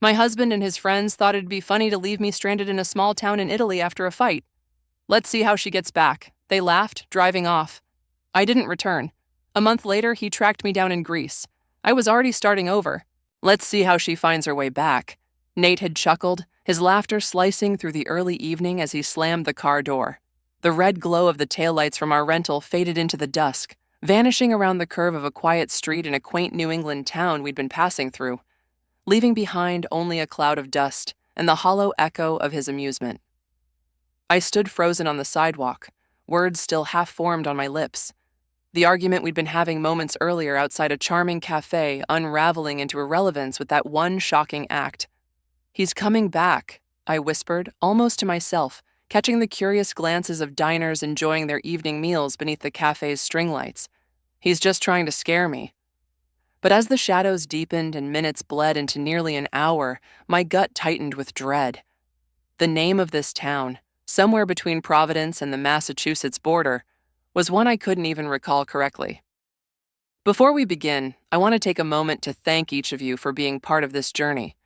My husband and his friends thought it'd be funny to leave me stranded in a small town in Italy after a fight. Let's see how she gets back. They laughed, driving off. I didn't return. A month later, he tracked me down in Greece. I was already starting over. Let's see how she finds her way back. Nate had chuckled, his laughter slicing through the early evening as he slammed the car door. The red glow of the taillights from our rental faded into the dusk, vanishing around the curve of a quiet street in a quaint New England town we'd been passing through, leaving behind only a cloud of dust and the hollow echo of his amusement. I stood frozen on the sidewalk, words still half-formed on my lips. The argument we'd been having moments earlier outside a charming cafe unraveling into irrelevance with that one shocking act. "He's coming back," I whispered, almost to myself, catching the curious glances of diners enjoying their evening meals beneath the cafe's string lights. "He's just trying to scare me." But as the shadows deepened and minutes bled into nearly an hour, my gut tightened with dread. The name of this town, somewhere between Providence and the Massachusetts border, was one I couldn't even recall correctly. Before we begin, I want to take a moment to thank each of you for being part of this journey.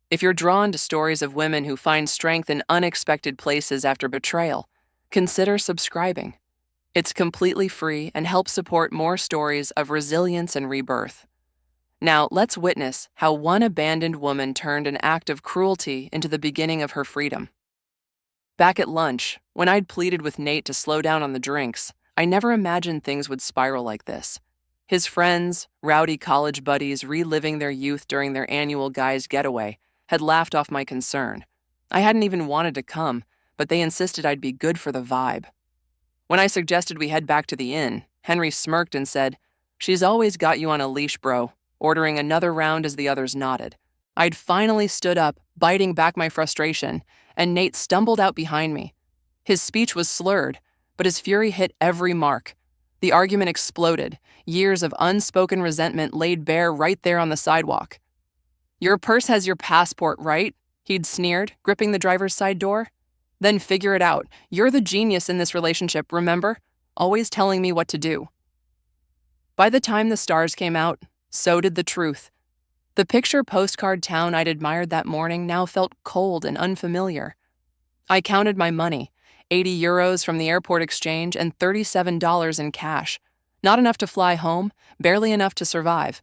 If you're drawn to stories of women who find strength in unexpected places after betrayal, consider subscribing. It's completely free and helps support more stories of resilience and rebirth. Now, let's witness how one abandoned woman turned an act of cruelty into the beginning of her freedom. Back at lunch, when I'd pleaded with Nate to slow down on the drinks, I never imagined things would spiral like this. His friends, rowdy college buddies reliving their youth during their annual guys' getaway, had laughed off my concern. I hadn't even wanted to come, but they insisted I'd be good for the vibe. When I suggested we head back to the inn, Henry smirked and said, "She's always got you on a leash, bro," ordering another round as the others nodded. I'd finally stood up, biting back my frustration, and Nate stumbled out behind me. His speech was slurred, but his fury hit every mark. The argument exploded, years of unspoken resentment laid bare right there on the sidewalk. "Your purse has your passport, right?" he'd sneered, gripping the driver's side door. "Then figure it out. You're the genius in this relationship, remember? Always telling me what to do." By the time the stars came out, so did the truth. The picture postcard town I'd admired that morning now felt cold and unfamiliar. I counted my money, €80 from the airport exchange and $37 in cash. Not enough to fly home, barely enough to survive.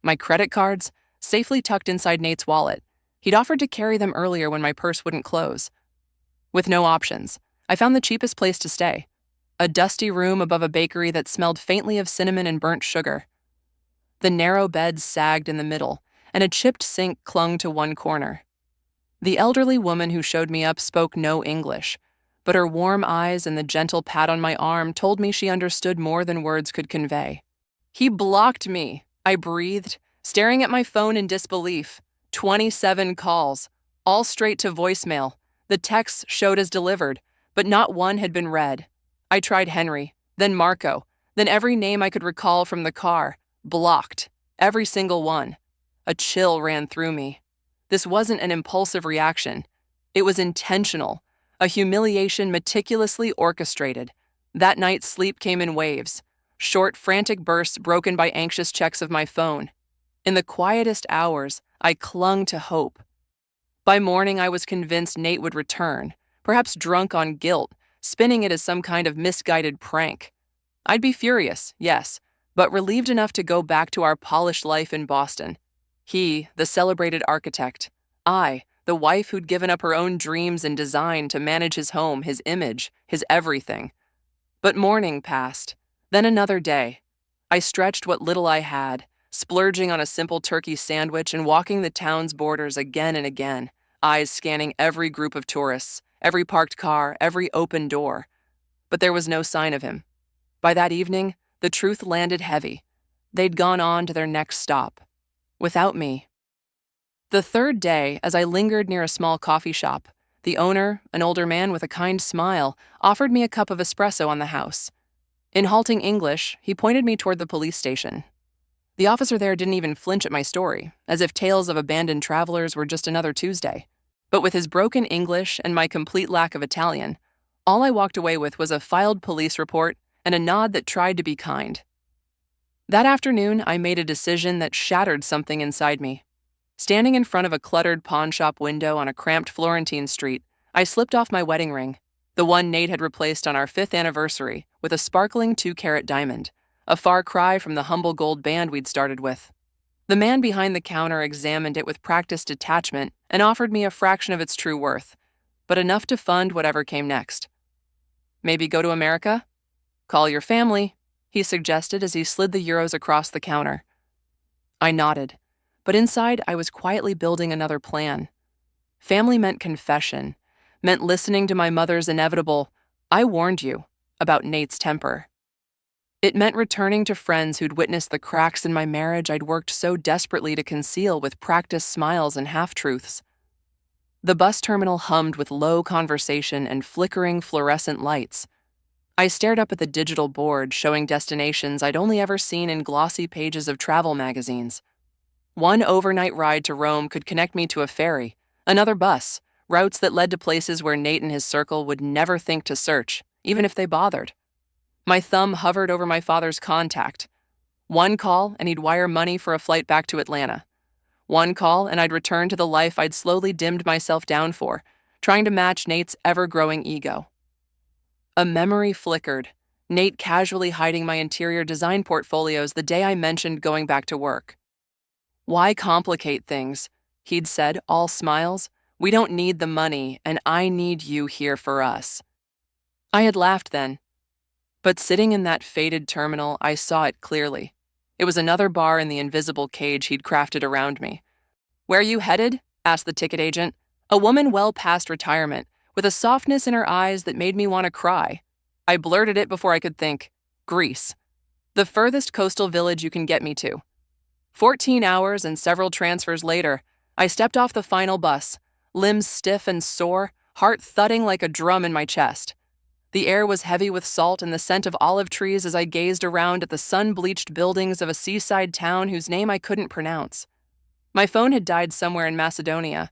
My credit cards, safely tucked inside Nate's wallet. He'd offered to carry them earlier when my purse wouldn't close. With no options, I found the cheapest place to stay. A dusty room above a bakery that smelled faintly of cinnamon and burnt sugar. The narrow bed sagged in the middle, and a chipped sink clung to one corner. The elderly woman who showed me up spoke no English, but her warm eyes and the gentle pat on my arm told me she understood more than words could convey. "He blocked me," I breathed, staring at my phone in disbelief. 27 calls, all straight to voicemail. The texts showed as delivered, but not one had been read. I tried Henry, then Marco, then every name I could recall from the car. Blocked. Every single one. A chill ran through me. This wasn't an impulsive reaction. It was intentional. A humiliation meticulously orchestrated. That night, sleep came in waves. Short, frantic bursts broken by anxious checks of my phone. In the quietest hours, I clung to hope. By morning, I was convinced Nate would return, perhaps drunk on guilt, spinning it as some kind of misguided prank. I'd be furious, yes, but relieved enough to go back to our polished life in Boston. He, the celebrated architect. I, the wife who'd given up her own dreams and design to manage his home, his image, his everything. But morning passed, then another day. I stretched what little I had, splurging on a simple turkey sandwich and walking the town's borders again and again, eyes scanning every group of tourists, every parked car, every open door. But there was no sign of him. By that evening, the truth landed heavy. They'd gone on to their next stop. Without me. The third day, as I lingered near a small coffee shop, the owner, an older man with a kind smile, offered me a cup of espresso on the house. In halting English, he pointed me toward the police station. The officer there didn't even flinch at my story, as if tales of abandoned travelers were just another Tuesday. But with his broken English and my complete lack of Italian, all I walked away with was a filed police report and a nod that tried to be kind. That afternoon, I made a decision that shattered something inside me. Standing in front of a cluttered pawn shop window on a cramped Florentine street, I slipped off my wedding ring, the one Nate had replaced on our 5th anniversary with a sparkling 2-carat diamond, a far cry from the humble gold band we'd started with. The man behind the counter examined it with practiced detachment and offered me a fraction of its true worth, but enough to fund whatever came next. Maybe go to America? Call your family, he suggested as he slid the euros across the counter. I nodded, but inside I was quietly building another plan. Family meant confession, meant listening to my mother's inevitable, "I warned you," about Nate's temper. It meant returning to friends who'd witnessed the cracks in my marriage I'd worked so desperately to conceal with practiced smiles and half-truths. The bus terminal hummed with low conversation and flickering fluorescent lights. I stared up at the digital board showing destinations I'd only ever seen in glossy pages of travel magazines. One overnight ride to Rome could connect me to a ferry, another bus, routes that led to places where Nate and his circle would never think to search, even if they bothered. My thumb hovered over my father's contact. One call and he'd wire money for a flight back to Atlanta. One call and I'd return to the life I'd slowly dimmed myself down for, trying to match Nate's ever-growing ego. A memory flickered, Nate casually hiding my interior design portfolios the day I mentioned going back to work. "Why complicate things?" he'd said, all smiles. "We don't need the money, and I need you here for us." I had laughed then. But sitting in that faded terminal, I saw it clearly. It was another bar in the invisible cage he'd crafted around me. "Where you headed?" asked the ticket agent, a woman well past retirement, with a softness in her eyes that made me want to cry. I blurted it before I could think. "Greece. The furthest coastal village you can get me to." 14 hours and several transfers later, I stepped off the final bus, limbs stiff and sore, heart thudding like a drum in my chest. The air was heavy with salt and the scent of olive trees as I gazed around at the sun-bleached buildings of a seaside town whose name I couldn't pronounce. My phone had died somewhere in Macedonia,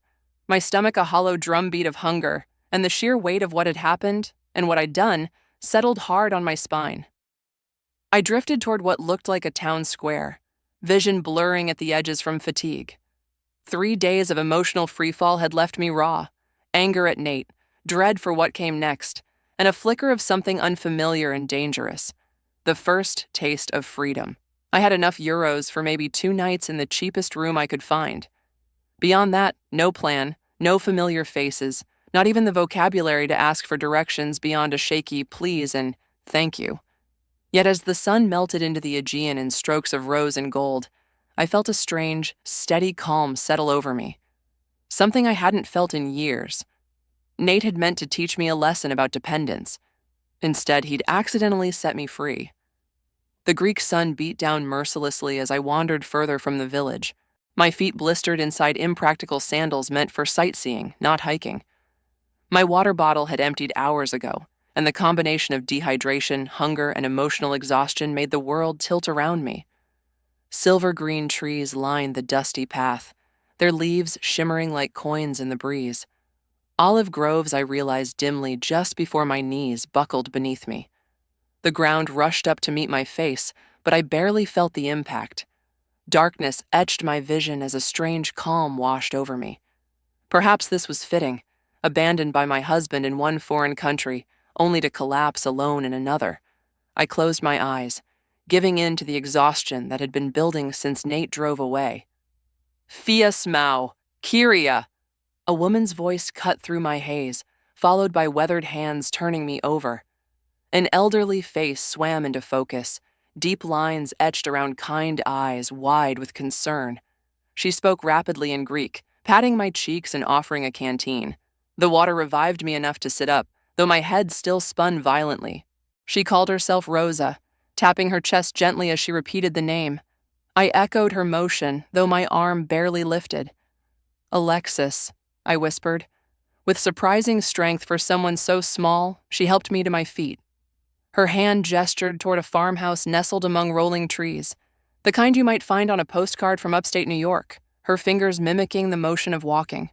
my stomach a hollow drumbeat of hunger, and the sheer weight of what had happened, and what I'd done, settled hard on my spine. I drifted toward what looked like a town square, vision blurring at the edges from fatigue. 3 days of emotional freefall had left me raw, anger at Nate, dread for what came next, and a flicker of something unfamiliar and dangerous. The first taste of freedom. I had enough euros for maybe 2 nights in the cheapest room I could find. Beyond that, no plan, no familiar faces, not even the vocabulary to ask for directions beyond a shaky please and thank you. Yet as the sun melted into the Aegean in strokes of rose and gold, I felt a strange, steady calm settle over me. Something I hadn't felt in years. Nate had meant to teach me a lesson about dependence. Instead, he'd accidentally set me free. The Greek sun beat down mercilessly as I wandered further from the village, my feet blistered inside impractical sandals meant for sightseeing, not hiking. My water bottle had emptied hours ago, and the combination of dehydration, hunger, and emotional exhaustion made the world tilt around me. Silver-green trees lined the dusty path, their leaves shimmering like coins in the breeze. Olive groves I realized dimly just before my knees buckled beneath me. The ground rushed up to meet my face, but I barely felt the impact. Darkness etched my vision as a strange calm washed over me. Perhaps this was fitting, abandoned by my husband in one foreign country, only to collapse alone in another. I closed my eyes, giving in to the exhaustion that had been building since Nate drove away. "Fias mau, Kyria!" A woman's voice cut through my haze, followed by weathered hands turning me over. An elderly face swam into focus, deep lines etched around kind eyes wide with concern. She spoke rapidly in Greek, patting my cheeks and offering a canteen. The water revived me enough to sit up, though my head still spun violently. She called herself Rosa, tapping her chest gently as she repeated the name. I echoed her motion, though my arm barely lifted. "Alexis," I whispered. With surprising strength for someone so small, she helped me to my feet. Her hand gestured toward a farmhouse nestled among rolling trees, the kind you might find on a postcard from upstate New York, her fingers mimicking the motion of walking.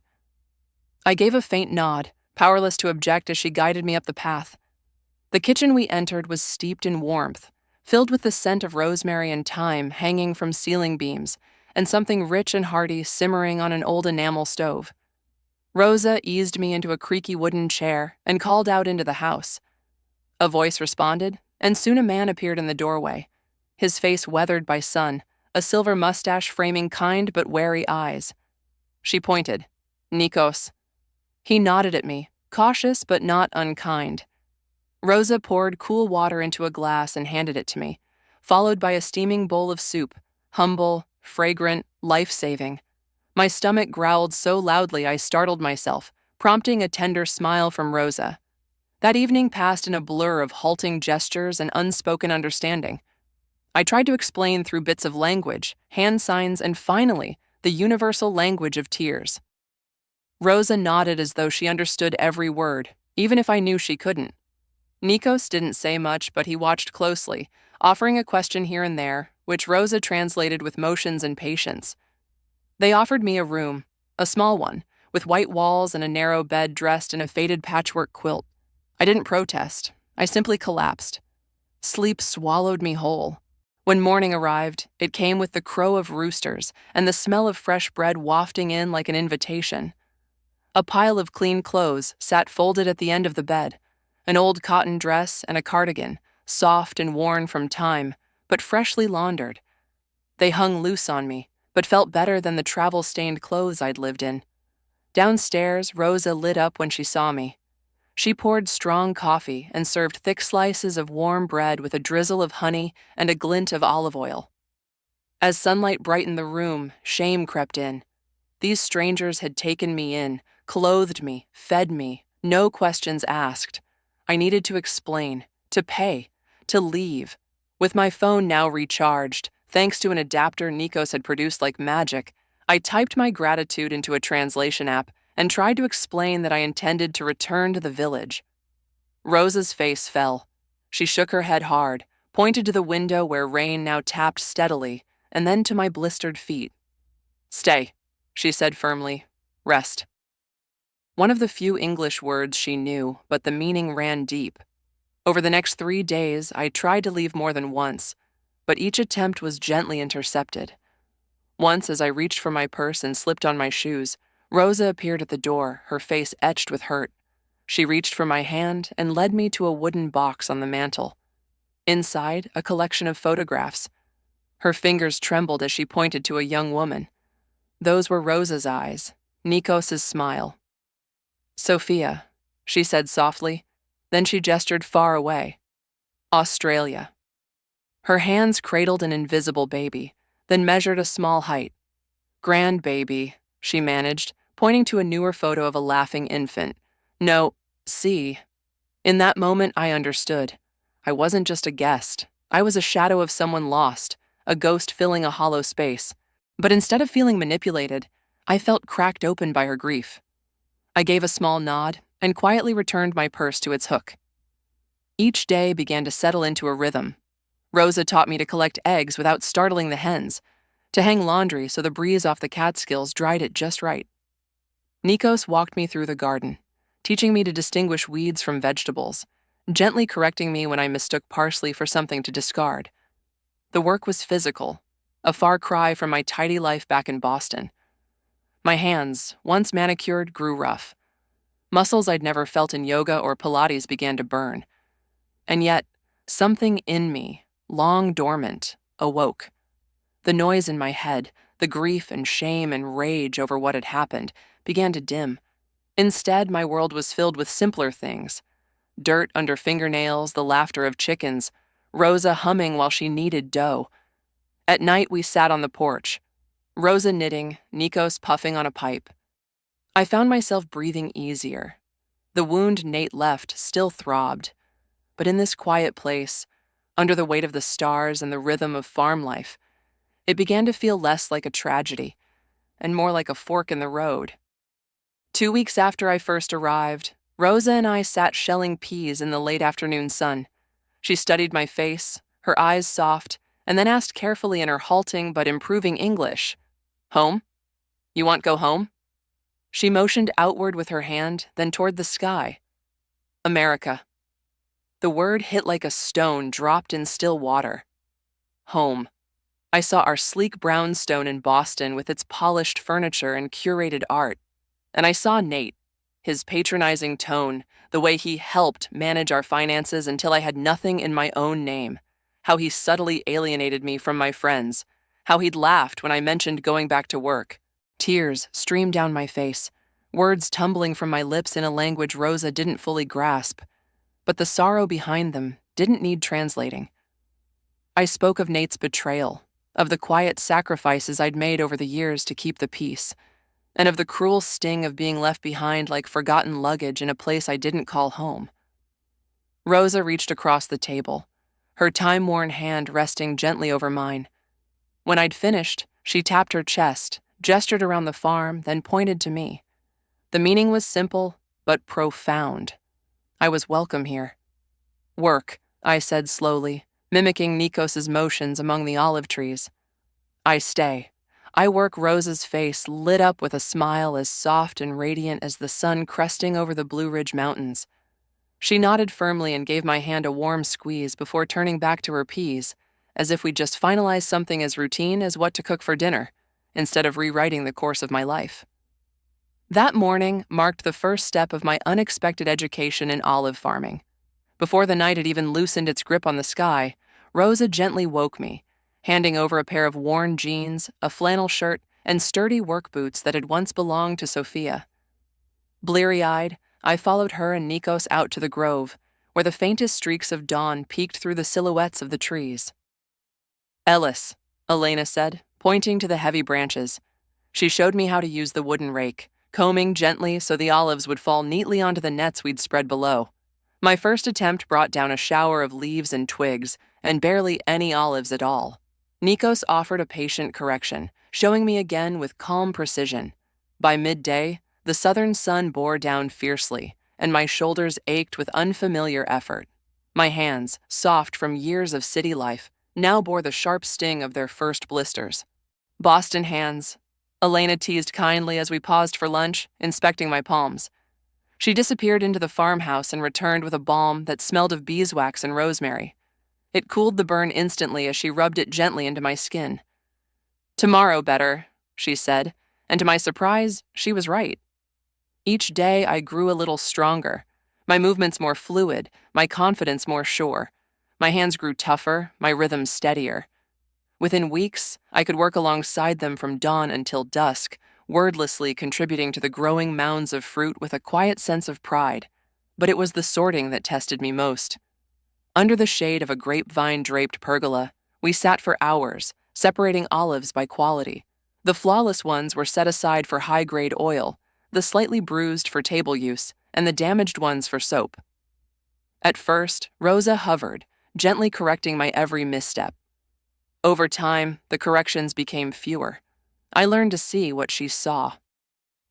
I gave a faint nod, powerless to object as she guided me up the path. The kitchen we entered was steeped in warmth, filled with the scent of rosemary and thyme hanging from ceiling beams, and something rich and hearty simmering on an old enamel stove. Rosa eased me into a creaky wooden chair and called out into the house. A voice responded, and soon a man appeared in the doorway, his face weathered by sun, a silver mustache framing kind but wary eyes. She pointed. Nikos. He nodded at me, cautious but not unkind. Rosa poured cool water into a glass and handed it to me, followed by a steaming bowl of soup, humble, fragrant, life-saving. My stomach growled so loudly I startled myself, prompting a tender smile from Rosa. That evening passed in a blur of halting gestures and unspoken understanding. I tried to explain through bits of language, hand signs, and finally, the universal language of tears. Rosa nodded as though she understood every word, even if I knew she couldn't. Nikos didn't say much, but he watched closely, offering a question here and there, which Rosa translated with motions and patience. They offered me a room, a small one, with white walls and a narrow bed dressed in a faded patchwork quilt. I didn't protest. I simply collapsed. Sleep swallowed me whole. When morning arrived, it came with the crow of roosters and the smell of fresh bread wafting in like an invitation. A pile of clean clothes sat folded at the end of the bed, an old cotton dress and a cardigan, soft and worn from time, but freshly laundered. They hung loose on me, but felt better than the travel-stained clothes I'd lived in. Downstairs, Rosa lit up when she saw me. She poured strong coffee and served thick slices of warm bread with a drizzle of honey and a glint of olive oil. As sunlight brightened the room, shame crept in. These strangers had taken me in, clothed me, fed me, no questions asked. I needed to explain, to pay, to leave. With my phone now recharged, thanks to an adapter Nikos had produced like magic, I typed my gratitude into a translation app and tried to explain that I intended to return to the village. Rosa's face fell. She shook her head hard, pointed to the window where rain now tapped steadily, and then to my blistered feet. "Stay," she said firmly. "Rest." One of the few English words she knew, but the meaning ran deep. Over the next 3 days, I tried to leave more than once, but each attempt was gently intercepted. Once, as I reached for my purse and slipped on my shoes, Rosa appeared at the door, her face etched with hurt. She reached for my hand and led me to a wooden box on the mantel. Inside, a collection of photographs. Her fingers trembled as she pointed to a young woman. Those were Rosa's eyes, Nikos's smile. "Sophia," she said softly. Then she gestured far away. "Australia." Her hands cradled an invisible baby, then measured a small height. "Grand baby," she managed, pointing to a newer photo of a laughing infant. "No, see." In that moment, I understood. I wasn't just a guest. I was a shadow of someone lost, a ghost filling a hollow space. But instead of feeling manipulated, I felt cracked open by her grief. I gave a small nod and quietly returned my purse to its hook. Each day began to settle into a rhythm. Rosa taught me to collect eggs without startling the hens, to hang laundry so the breeze off the Catskills dried it just right. Nikos walked me through the garden, teaching me to distinguish weeds from vegetables, gently correcting me when I mistook parsley for something to discard. The work was physical, a far cry from my tidy life back in Boston. My hands, once manicured, grew rough. Muscles I'd never felt in yoga or Pilates began to burn. And yet, something in me, long dormant, awoke. The noise in my head, the grief and shame and rage over what had happened, began to dim. Instead, my world was filled with simpler things. Dirt under fingernails, the laughter of chickens, Rosa humming while she kneaded dough. At night, we sat on the porch, Rosa knitting, Nikos puffing on a pipe. I found myself breathing easier. The wound Nate left still throbbed. But in this quiet place, under the weight of the stars and the rhythm of farm life, it began to feel less like a tragedy and more like a fork in the road. 2 weeks after I first arrived, Rosa and I sat shelling peas in the late afternoon sun. She studied my face, her eyes soft, and then asked carefully in her halting but improving English, "Home? You want go home?" She motioned outward with her hand, then toward the sky. "America." The word hit like a stone dropped in still water. Home. I saw our sleek brownstone in Boston with its polished furniture and curated art. And I saw Nate, his patronizing tone, the way he helped manage our finances until I had nothing in my own name, how he subtly alienated me from my friends, how he'd laughed when I mentioned going back to work. Tears streamed down my face, words tumbling from my lips in a language Rosa didn't fully grasp. But the sorrow behind them didn't need translating. I spoke of Nate's betrayal, of the quiet sacrifices I'd made over the years to keep the peace, and of the cruel sting of being left behind like forgotten luggage in a place I didn't call home. Rosa reached across the table, her time-worn hand resting gently over mine. When I'd finished, she tapped her chest, gestured around the farm, then pointed to me. The meaning was simple, but profound. I was welcome here. Work, I said slowly, mimicking Nikos's motions among the olive trees. I stay. I work. Rosa's face lit up with a smile as soft and radiant as the sun cresting over the Blue Ridge Mountains. She nodded firmly and gave my hand a warm squeeze before turning back to her peas, as if we'd just finalized something as routine as what to cook for dinner, instead of rewriting the course of my life. That morning marked the first step of my unexpected education in olive farming. Before the night had even loosened its grip on the sky, Rosa gently woke me, handing over a pair of worn jeans, a flannel shirt, and sturdy work boots that had once belonged to Sophia. Bleary-eyed, I followed her and Nikos out to the grove, where the faintest streaks of dawn peeked through the silhouettes of the trees. "Ellis," Elena said, pointing to the heavy branches. She showed me how to use the wooden rake, combing gently so the olives would fall neatly onto the nets we'd spread below. My first attempt brought down a shower of leaves and twigs, and barely any olives at all. Nikos offered a patient correction, showing me again with calm precision. By midday, the southern sun bore down fiercely, and my shoulders ached with unfamiliar effort. My hands, soft from years of city life, now bore the sharp sting of their first blisters. "Boston hands," Elena teased kindly as we paused for lunch, inspecting my palms. She disappeared into the farmhouse and returned with a balm that smelled of beeswax and rosemary. It cooled the burn instantly as she rubbed it gently into my skin. "Tomorrow better," she said, and to my surprise, she was right. Each day I grew a little stronger, my movements more fluid, my confidence more sure. My hands grew tougher, my rhythm steadier. Within weeks, I could work alongside them from dawn until dusk, wordlessly contributing to the growing mounds of fruit with a quiet sense of pride. But it was the sorting that tested me most. Under the shade of a grapevine-draped pergola, we sat for hours, separating olives by quality. The flawless ones were set aside for high-grade oil, the slightly bruised for table use, and the damaged ones for soap. At first, Rosa hovered, gently correcting my every misstep. Over time, the corrections became fewer. I learned to see what she saw.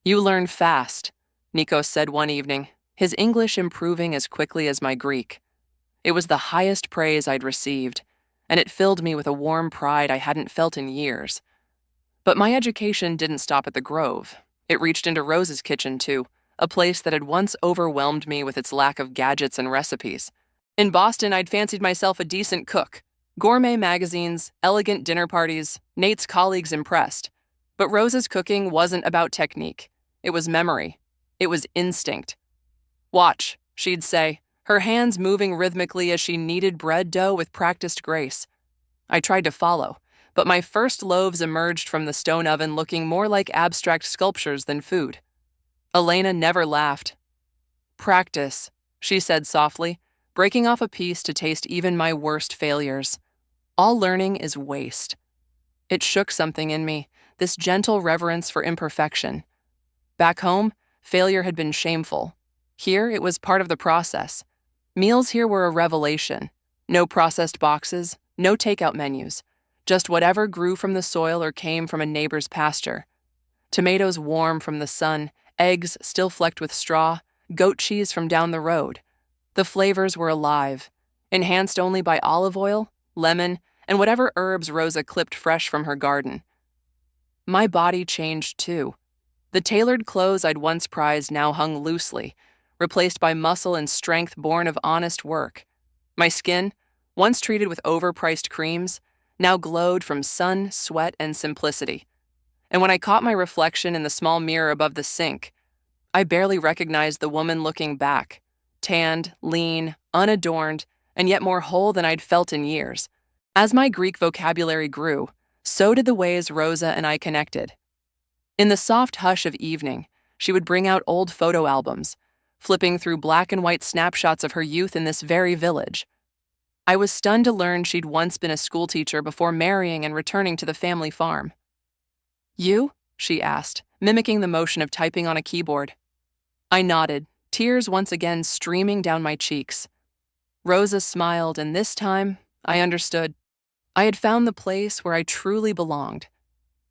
"You learn fast," Nikos said one evening, his English improving as quickly as my Greek. It was the highest praise I'd received, and it filled me with a warm pride I hadn't felt in years. But my education didn't stop at the Grove. It reached into Rosa's kitchen, too, a place that had once overwhelmed me with its lack of gadgets and recipes. In Boston, I'd fancied myself a decent cook. Gourmet magazines, elegant dinner parties, Nate's colleagues impressed. But Rosa's cooking wasn't about technique. It was memory. It was instinct. "Watch," she'd say, her hands moving rhythmically as she kneaded bread dough with practiced grace. I tried to follow, but my first loaves emerged from the stone oven looking more like abstract sculptures than food. Elena never laughed. "Practice," she said softly, breaking off a piece to taste even my worst failures. "All learning is waste." It shook something in me, this gentle reverence for imperfection. Back home, failure had been shameful. Here, it was part of the process. Meals here were a revelation. No processed boxes, no takeout menus, just whatever grew from the soil or came from a neighbor's pasture. Tomatoes warm from the sun, eggs still flecked with straw, goat cheese from down the road. The flavors were alive, enhanced only by olive oil, lemon, and whatever herbs Rosa clipped fresh from her garden. My body changed too. The tailored clothes I'd once prized now hung loosely, replaced by muscle and strength born of honest work. My skin, once treated with overpriced creams, now glowed from sun, sweat, and simplicity. And when I caught my reflection in the small mirror above the sink, I barely recognized the woman looking back, tanned, lean, unadorned, and yet more whole than I'd felt in years. As my Greek vocabulary grew, so did the ways Rosa and I connected. In the soft hush of evening, she would bring out old photo albums, flipping through black and white snapshots of her youth in this very village. I was stunned to learn she'd once been a schoolteacher before marrying and returning to the family farm. "You?" she asked, mimicking the motion of typing on a keyboard. I nodded, tears once again streaming down my cheeks. Rosa smiled, and this time, I understood. I had found the place where I truly belonged.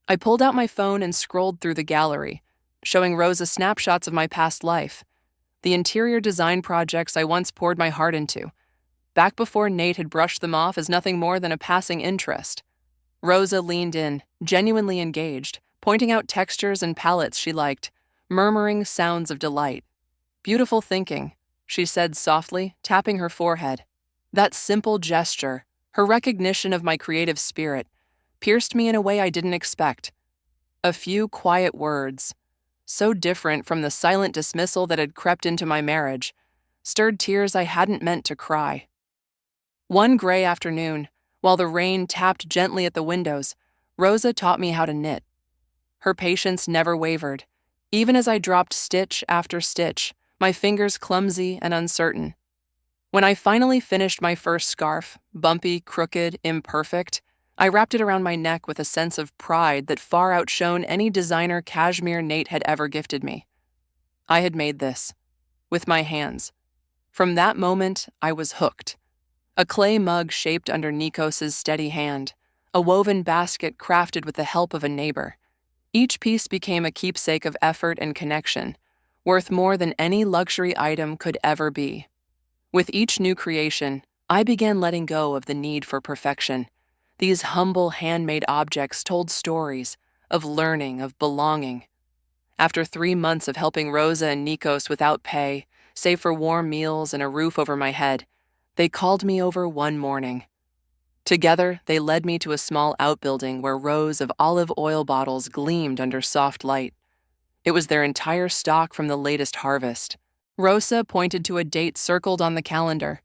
I pulled out my phone and scrolled through the gallery, showing Rosa snapshots of my past life, the interior design projects I once poured my heart into, back before Nate had brushed them off as nothing more than a passing interest. Rosa leaned in, genuinely engaged, pointing out textures and palettes she liked, murmuring sounds of delight. "Beautiful thinking," she said softly, tapping her forehead. That simple gesture, her recognition of my creative spirit, pierced me in a way I didn't expect. A few quiet words, so different from the silent dismissal that had crept into my marriage, stirred tears I hadn't meant to cry. One gray afternoon, while the rain tapped gently at the windows, Rosa taught me how to knit. Her patience never wavered, even as I dropped stitch after stitch, my fingers clumsy and uncertain. When I finally finished my first scarf, bumpy, crooked, imperfect, I wrapped it around my neck with a sense of pride that far outshone any designer cashmere Nate had ever gifted me. I had made this, with my hands. From that moment, I was hooked. A clay mug shaped under Nikos's steady hand, a woven basket crafted with the help of a neighbor. Each piece became a keepsake of effort and connection, worth more than any luxury item could ever be. With each new creation, I began letting go of the need for perfection. These humble handmade objects told stories of learning, of belonging. After 3 months of helping Rosa and Nikos without pay, save for warm meals and a roof over my head, they called me over one morning. Together, they led me to a small outbuilding where rows of olive oil bottles gleamed under soft light. It was their entire stock from the latest harvest. Rosa pointed to a date circled on the calendar.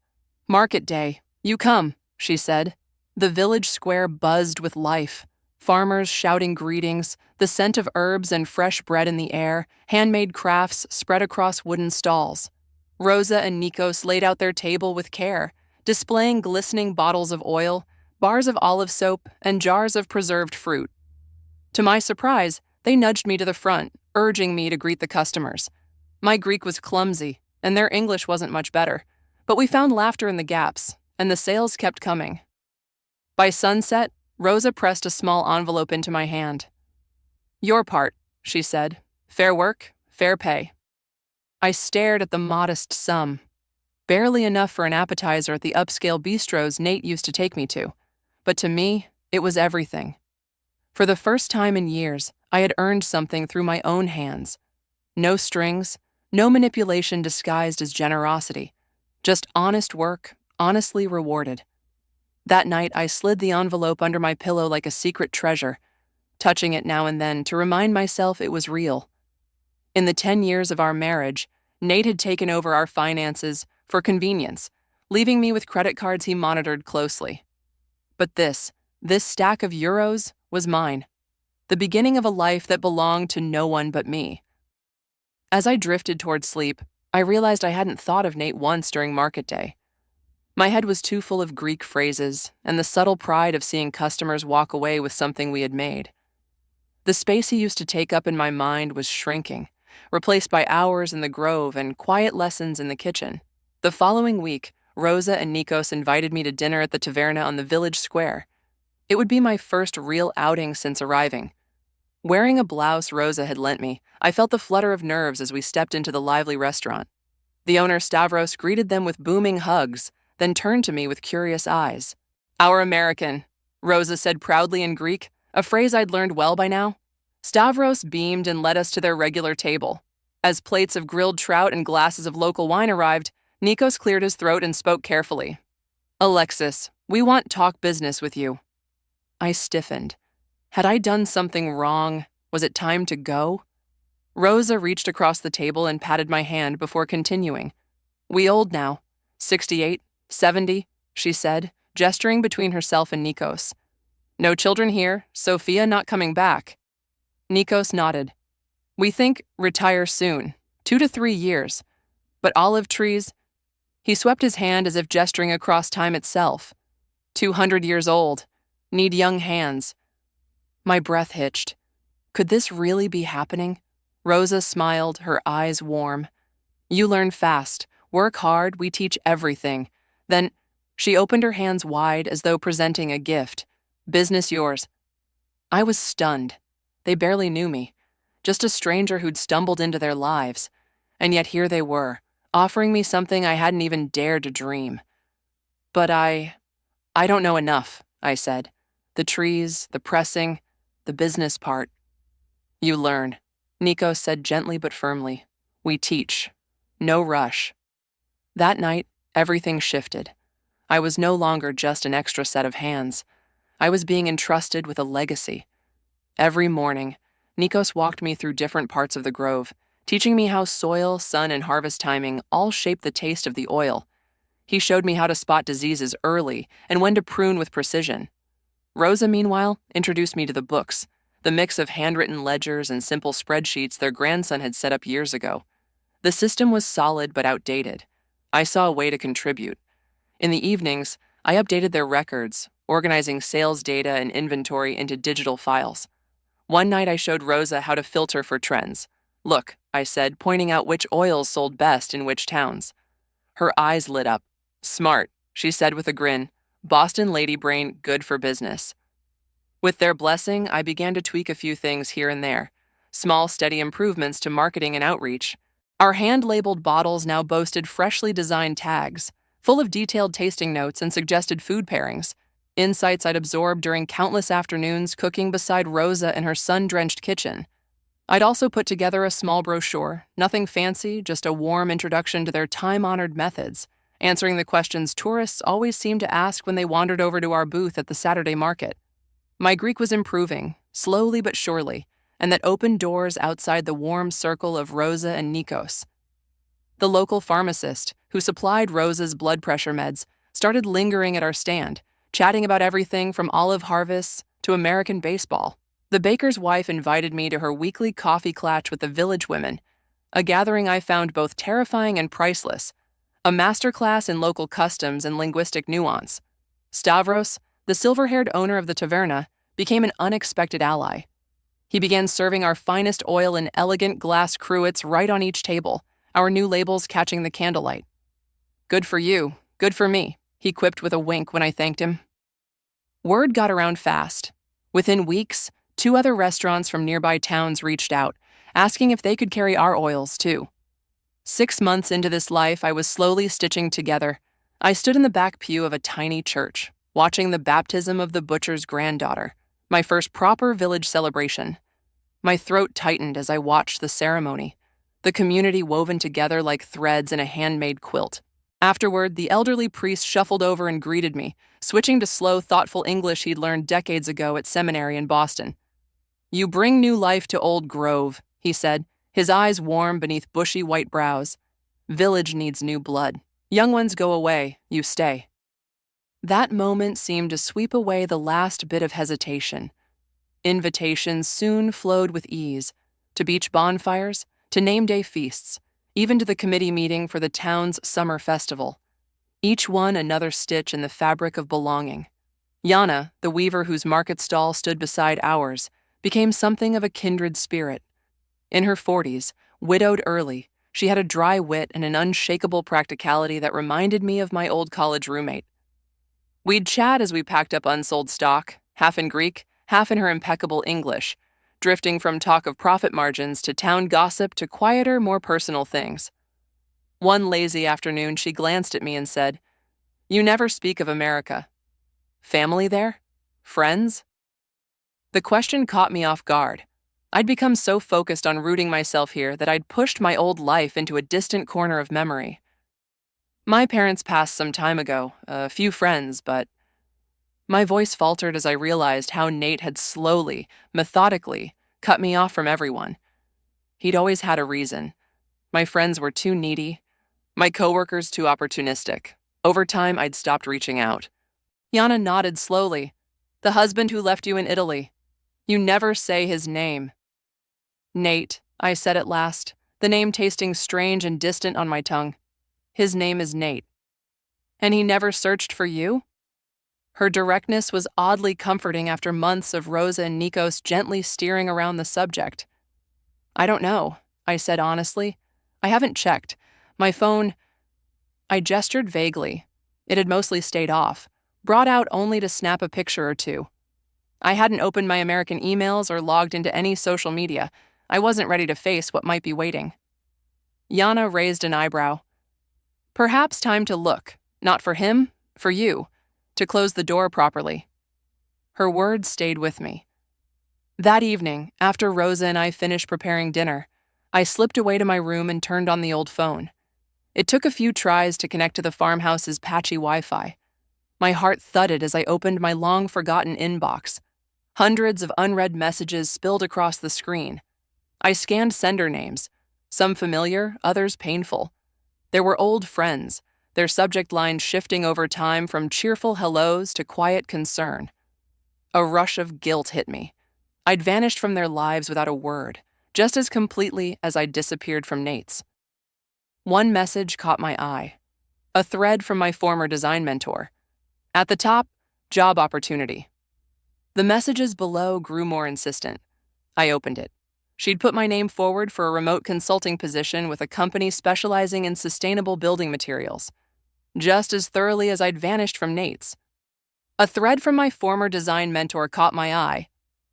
"Market day. You come," she said. The village square buzzed with life. Farmers shouting greetings, the scent of herbs and fresh bread in the air, handmade crafts spread across wooden stalls. Rosa and Nikos laid out their table with care, displaying glistening bottles of oil, bars of olive soap, and jars of preserved fruit. To my surprise, they nudged me to the front, urging me to greet the customers. My Greek was clumsy, and their English wasn't much better, but we found laughter in the gaps, and the sales kept coming. By sunset, Rosa pressed a small envelope into my hand. "Your part," she said. "Fair work, fair pay." I stared at the modest sum, barely enough for an appetizer at the upscale bistros Nate used to take me to. But to me, it was everything. For the first time in years, I had earned something through my own hands. No strings, no manipulation disguised as generosity, just honest work, honestly rewarded. That night, I slid the envelope under my pillow like a secret treasure, touching it now and then to remind myself it was real. In the 10 years of our marriage, Nate had taken over our finances for convenience, leaving me with credit cards he monitored closely. But this stack of euros was mine, the beginning of a life that belonged to no one but me. As I drifted toward sleep, I realized I hadn't thought of Nate once during market day. My head was too full of Greek phrases and the subtle pride of seeing customers walk away with something we had made. The space he used to take up in my mind was shrinking, replaced by hours in the grove and quiet lessons in the kitchen. The following week, Rosa and Nikos invited me to dinner at the taverna on the village square. It would be my first real outing since arriving. Wearing a blouse Rosa had lent me, I felt the flutter of nerves as we stepped into the lively restaurant. The owner Stavros greeted them with booming hugs, then turned to me with curious eyes. "Our American," Rosa said proudly in Greek, a phrase I'd learned well by now. Stavros beamed and led us to their regular table. As plates of grilled trout and glasses of local wine arrived, Nikos cleared his throat and spoke carefully. "Alexis, we want talk business with you." I stiffened. Had I done something wrong? Was it time to go? Rosa reached across the table and patted my hand before continuing. We old now. 68, 70, she said, gesturing between herself and Nikos. No children here, Sophia not coming back. Nikos nodded. We think retire soon, 2 to 3 years. But olive trees... He swept his hand as if gesturing across time itself. 200 years old. Need young hands. My breath hitched. Could this really be happening? Rosa smiled, her eyes warm. You learn fast. Work hard, we teach everything. Then, she opened her hands wide as though presenting a gift. Business yours. I was stunned. They barely knew me. Just a stranger who'd stumbled into their lives. And yet here they were, offering me something I hadn't even dared to dream. But I don't know enough, I said. The trees, the pressing, the business part. You learn, Nikos said gently but firmly. We teach. No rush. That night, everything shifted. I was no longer just an extra set of hands. I was being entrusted with a legacy. Every morning, Nikos walked me through different parts of the grove, teaching me how soil, sun, and harvest timing all shape the taste of the oil. He showed me how to spot diseases early and when to prune with precision. Rosa, meanwhile, introduced me to the books, the mix of handwritten ledgers and simple spreadsheets their grandson had set up years ago. The system was solid but outdated. I saw a way to contribute. In the evenings, I updated their records, organizing sales data and inventory into digital files. One night I showed Rosa how to filter for trends. Look, I said, pointing out which oils sold best in which towns. Her eyes lit up. Smart, she said with a grin. Boston lady brain, good for business. With their blessing, I began to tweak a few things here and there. Small, steady improvements to marketing and outreach. Our hand-labeled bottles now boasted freshly designed tags, full of detailed tasting notes and suggested food pairings. Insights I'd absorbed during countless afternoons cooking beside Rosa in her sun-drenched kitchen. I'd also put together a small brochure, nothing fancy, just a warm introduction to their time-honored methods, answering the questions tourists always seemed to ask when they wandered over to our booth at the Saturday market. My Greek was improving, slowly but surely, and that opened doors outside the warm circle of Rosa and Nikos. The local pharmacist, who supplied Rosa's blood pressure meds, started lingering at our stand, chatting about everything from olive harvests to American baseball. The baker's wife invited me to her weekly coffee clatch with the village women, a gathering I found both terrifying and priceless, a masterclass in local customs and linguistic nuance. Stavros, the silver-haired owner of the taverna, became an unexpected ally. He began serving our finest oil in elegant glass cruets right on each table, our new labels catching the candlelight. Good for you, good for me, he quipped with a wink when I thanked him. Word got around fast. Within weeks, 2 other restaurants from nearby towns reached out, asking if they could carry our oils too. 6 months into this life, I was slowly stitching together. I stood in the back pew of a tiny church, watching the baptism of the butcher's granddaughter, my first proper village celebration. My throat tightened as I watched the ceremony, the community woven together like threads in a handmade quilt. Afterward, the elderly priest shuffled over and greeted me, switching to slow, thoughtful English he'd learned decades ago at seminary in Boston. You bring new life to Old Grove, he said, his eyes warm beneath bushy white brows. Village needs new blood. Young ones go away, you stay. That moment seemed to sweep away the last bit of hesitation. Invitations soon flowed with ease, to beach bonfires, to name day feasts, even to the committee meeting for the town's summer festival. Each one another stitch in the fabric of belonging. Yana, the weaver whose market stall stood beside ours, became something of a kindred spirit. In her 40s, widowed early, she had a dry wit and an unshakable practicality that reminded me of my old college roommate. We'd chat as we packed up unsold stock, half in Greek, half in her impeccable English, drifting from talk of profit margins to town gossip to quieter, more personal things. One lazy afternoon, she glanced at me and said, "You never speak of America. Family there? Friends?" The question caught me off guard. I'd become so focused on rooting myself here that I'd pushed my old life into a distant corner of memory. My parents passed some time ago, a few friends, but... My voice faltered as I realized how Nate had slowly, methodically, cut me off from everyone. He'd always had a reason. My friends were too needy. My coworkers too opportunistic. Over time, I'd stopped reaching out. Yana nodded slowly. The husband who left you in Italy. You never say his name. Nate, I said at last, the name tasting strange and distant on my tongue. His name is Nate. And he never searched for you? Her directness was oddly comforting after months of Rosa and Nikos gently steering around the subject. I don't know, I said honestly. I haven't checked. My phone... I gestured vaguely. It had mostly stayed off, brought out only to snap a picture or two. I hadn't opened my American emails or logged into any social media. I wasn't ready to face what might be waiting. Yana raised an eyebrow. Perhaps time to look, not for him, for you, to close the door properly. Her words stayed with me. That evening, after Rosa and I finished preparing dinner, I slipped away to my room and turned on the old phone. It took a few tries to connect to the farmhouse's patchy Wi-Fi. My heart thudded as I opened my long-forgotten inbox. Hundreds of unread messages spilled across the screen. I scanned sender names, some familiar, others painful. There were old friends, their subject lines shifting over time from cheerful hellos to quiet concern. A rush of guilt hit me. I'd vanished from their lives without a word, just as completely as I'd disappeared from Nate's. One message caught my eye. A thread from my former design mentor. At the top, job opportunity. The messages below grew more insistent. I opened it. She'd put my name forward for a remote consulting position with a company specializing in sustainable building materials, just as thoroughly as I'd vanished from Nate's. A thread from my former design mentor caught my eye.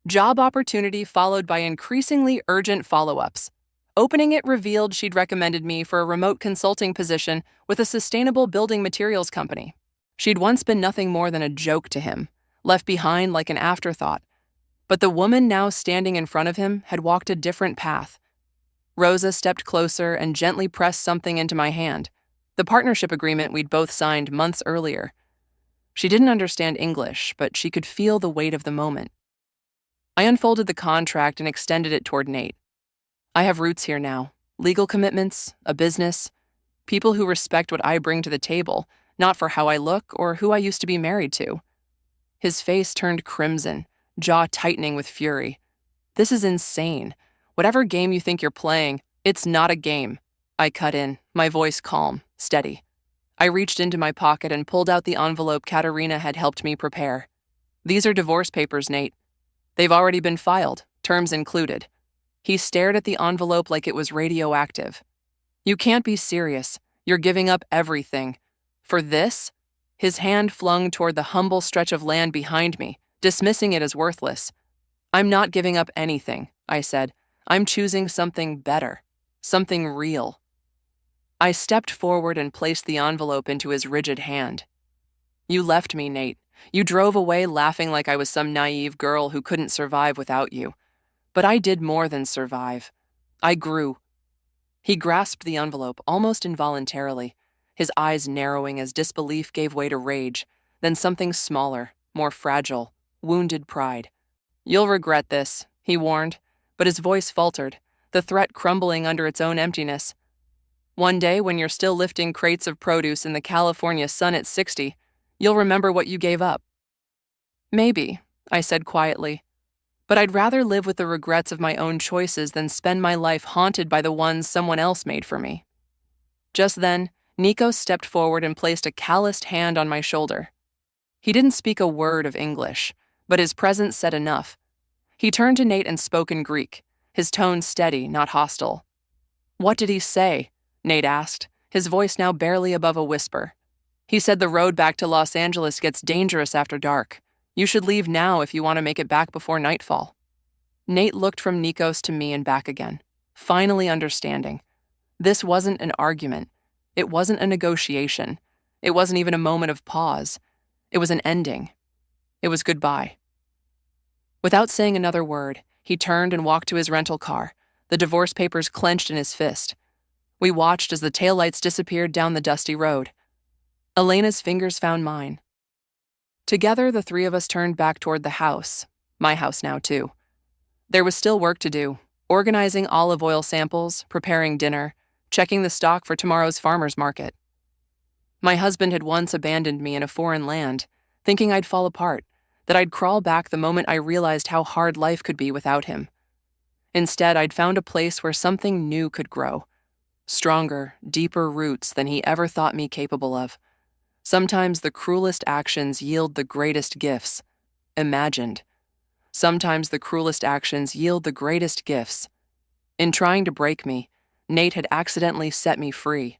Job opportunity followed by increasingly urgent follow-ups. Opening it revealed she'd recommended me for a remote consulting position with a sustainable building materials company. She'd once been nothing more than a joke to him, left behind like an afterthought. But the woman now standing in front of him had walked a different path. Rosa stepped closer and gently pressed something into my hand, the partnership agreement we'd both signed months earlier. She didn't understand English, but she could feel the weight of the moment. I unfolded the contract and extended it toward Nate. I have roots here now, legal commitments, a business, people who respect what I bring to the table, not for how I look or who I used to be married to. His face turned crimson, jaw tightening with fury. This is insane. Whatever game you think you're playing, it's not a game. I cut in, my voice calm, steady. I reached into my pocket and pulled out the envelope Katerina had helped me prepare. These are divorce papers, Nate. They've already been filed, terms included. He stared at the envelope like it was radioactive. You can't be serious. You're giving up everything. For this? His hand flung toward the humble stretch of land behind me, dismissing it as worthless. I'm not giving up anything, I said. I'm choosing something better, something real. I stepped forward and placed the envelope into his rigid hand. You left me, Nate. You drove away laughing like I was some naive girl who couldn't survive without you. But I did more than survive. I grew. He grasped the envelope almost involuntarily, his eyes narrowing as disbelief gave way to rage, then something smaller, more fragile, wounded pride. You'll regret this, he warned, but his voice faltered, the threat crumbling under its own emptiness. One day, when you're still lifting crates of produce in the California sun at 60, you'll remember what you gave up. Maybe, I said quietly, but I'd rather live with the regrets of my own choices than spend my life haunted by the ones someone else made for me. Just then, Nikos stepped forward and placed a calloused hand on my shoulder. He didn't speak a word of English, but his presence said enough. He turned to Nate and spoke in Greek, his tone steady, not hostile. What did he say? Nate asked, his voice now barely above a whisper. He said the road back to Los Angeles gets dangerous after dark. You should leave now if you want to make it back before nightfall. Nate looked from Nikos to me and back again, finally understanding. This wasn't an argument. It wasn't a negotiation. It wasn't even a moment of pause. It was an ending. It was goodbye. Without saying another word, he turned and walked to his rental car, the divorce papers clenched in his fist. We watched as the taillights disappeared down the dusty road. Elena's fingers found mine. Together, the three of us turned back toward the house, my house now, too. There was still work to do, organizing olive oil samples, preparing dinner, checking the stock for tomorrow's farmer's market. My husband had once abandoned me in a foreign land, thinking I'd fall apart, that I'd crawl back the moment I realized how hard life could be without him. Instead, I'd found a place where something new could grow. Stronger, deeper roots than he ever thought me capable of. Sometimes the cruelest actions yield the greatest gifts. Imagined. Sometimes the cruelest actions yield the greatest gifts. In trying to break me, Nate had accidentally set me free.